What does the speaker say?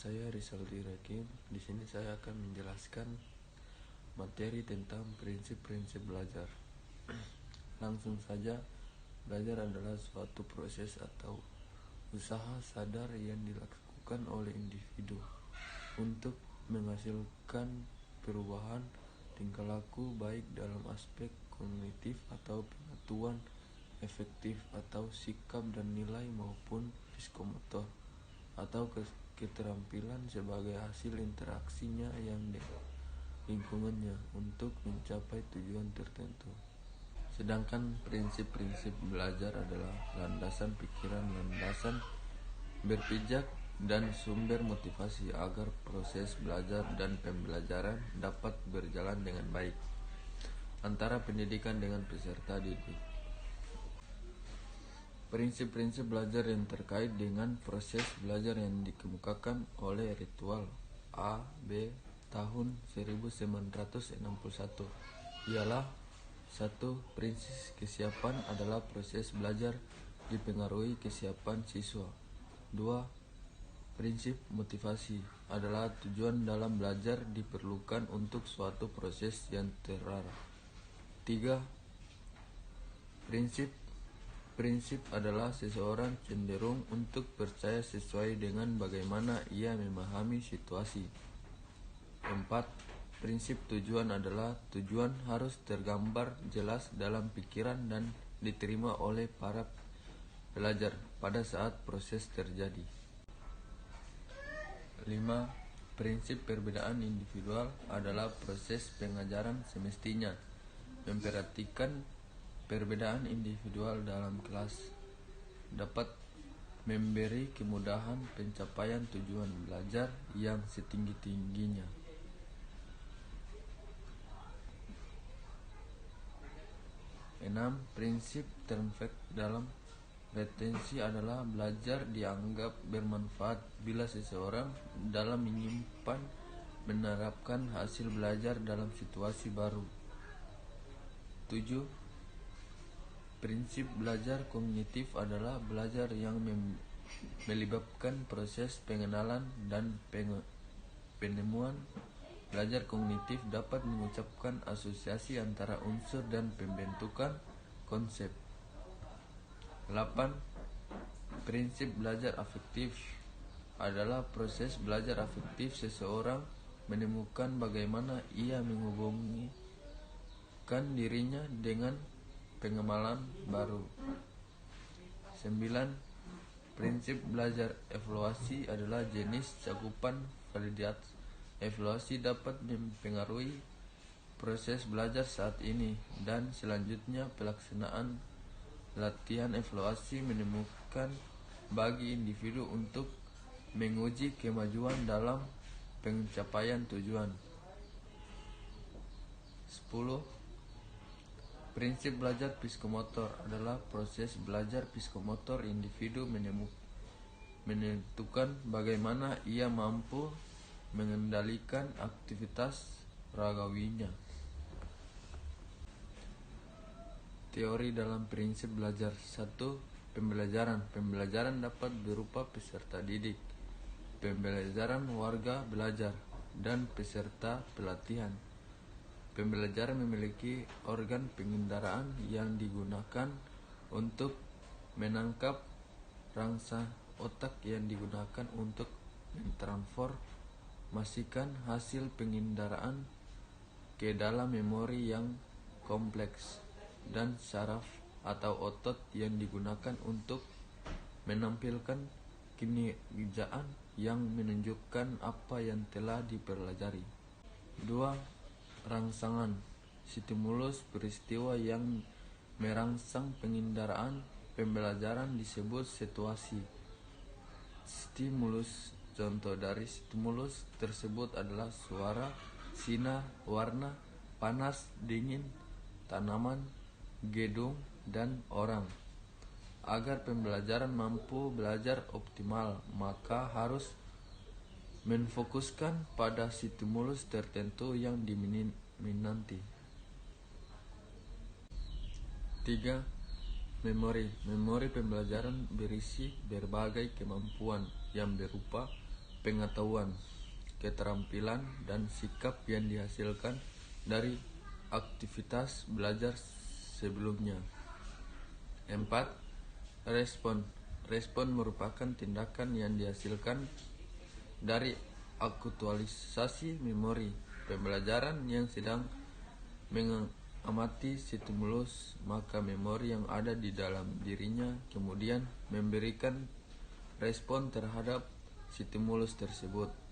saya Rizal Dirakim. Di sini saya akan menjelaskan materi tentang prinsip-prinsip belajar. Langsung saja, belajar adalah suatu proses atau usaha sadar yang dilakukan oleh individu untuk menghasilkan perubahan tingkah laku baik dalam aspek kognitif atau pengetahuan efektif atau sikap dan nilai maupun psikomotor atau keterampilan sebagai hasil interaksinya yang lingkungannya untuk mencapai tujuan tertentu. Sedangkan prinsip-prinsip belajar adalah landasan pikiran, landasan berpijak, dan sumber motivasi agar proses belajar dan pembelajaran dapat berjalan dengan baik antara pendidikan dengan peserta didik. Prinsip-prinsip belajar yang terkait dengan proses belajar yang dikemukakan oleh Ritual A. B. tahun 1961 ialah 1. Prinsip kesiapan adalah proses belajar dipengaruhi kesiapan siswa. 2. Prinsip motivasi adalah tujuan dalam belajar diperlukan untuk suatu proses yang terarah. 3. Prinsip adalah seseorang cenderung untuk percaya sesuai dengan bagaimana ia memahami situasi. 4. Prinsip tujuan adalah tujuan harus tergambar jelas dalam pikiran dan diterima oleh para pelajar pada saat proses terjadi. 5. Prinsip perbedaan individual adalah proses pengajaran semestinya memperhatikan perbedaan individual dalam kelas dapat memberi kemudahan pencapaian tujuan belajar yang setinggi-tingginya. 6. Prinsip terefek dalam retensi adalah belajar dianggap bermanfaat bila seseorang dalam menyimpan menerapkan hasil belajar dalam situasi baru. 7. Prinsip belajar kognitif adalah belajar yang melibatkan proses pengenalan dan penemuan. Belajar kognitif dapat mengucapkan asosiasi antara unsur dan pembentukan konsep. 8. Prinsip belajar afektif adalah proses belajar afektif seseorang menemukan bagaimana ia menghubungkan dirinya dengan pengalaman baru. 9. Prinsip belajar evaluasi adalah jenis cakupan validasi. Evaluasi dapat mempengaruhi proses belajar saat ini dan selanjutnya. Pelaksanaan latihan evaluasi menemukan bagi individu untuk menguji kemajuan dalam pencapaian tujuan. 10. Prinsip belajar psikomotor adalah proses belajar psikomotor individu menentukan bagaimana ia mampu mengendalikan aktivitas ragawinya. Teori dalam prinsip belajar. 1. Pembelajaran. Pembelajaran dapat berupa peserta didik, pembelajaran warga belajar, dan peserta pelatihan. Pembelajaran memiliki organ pengendaraan yang digunakan untuk menangkap rangsa otak yang digunakan untuk mentransformasikan hasil pengendaraan ke dalam memori yang kompleks, dan saraf atau otot yang digunakan untuk menampilkan kinerjaan yang menunjukkan apa yang telah dipelajari. 2. Rangsangan. Stimulus peristiwa yang merangsang pengendaraan pembelajaran disebut situasi. Stimulus. Contoh dari stimulus tersebut adalah suara, sinar, warna, panas, dingin, tanaman, gedung, dan orang. Agar pembelajaran mampu belajar optimal, maka harus menfokuskan pada stimulus tertentu yang diminati. 3. Memori. Memori pembelajaran berisi berbagai kemampuan yang berupa pengetahuan, keterampilan, dan sikap yang dihasilkan dari aktivitas belajar sebelumnya. 4. Respon. Respon merupakan tindakan yang dihasilkan dari aktualisasi memori pembelajaran yang sedang mengamati stimulus, maka memori yang ada di dalam dirinya kemudian memberikan respon terhadap stimulus tersebut.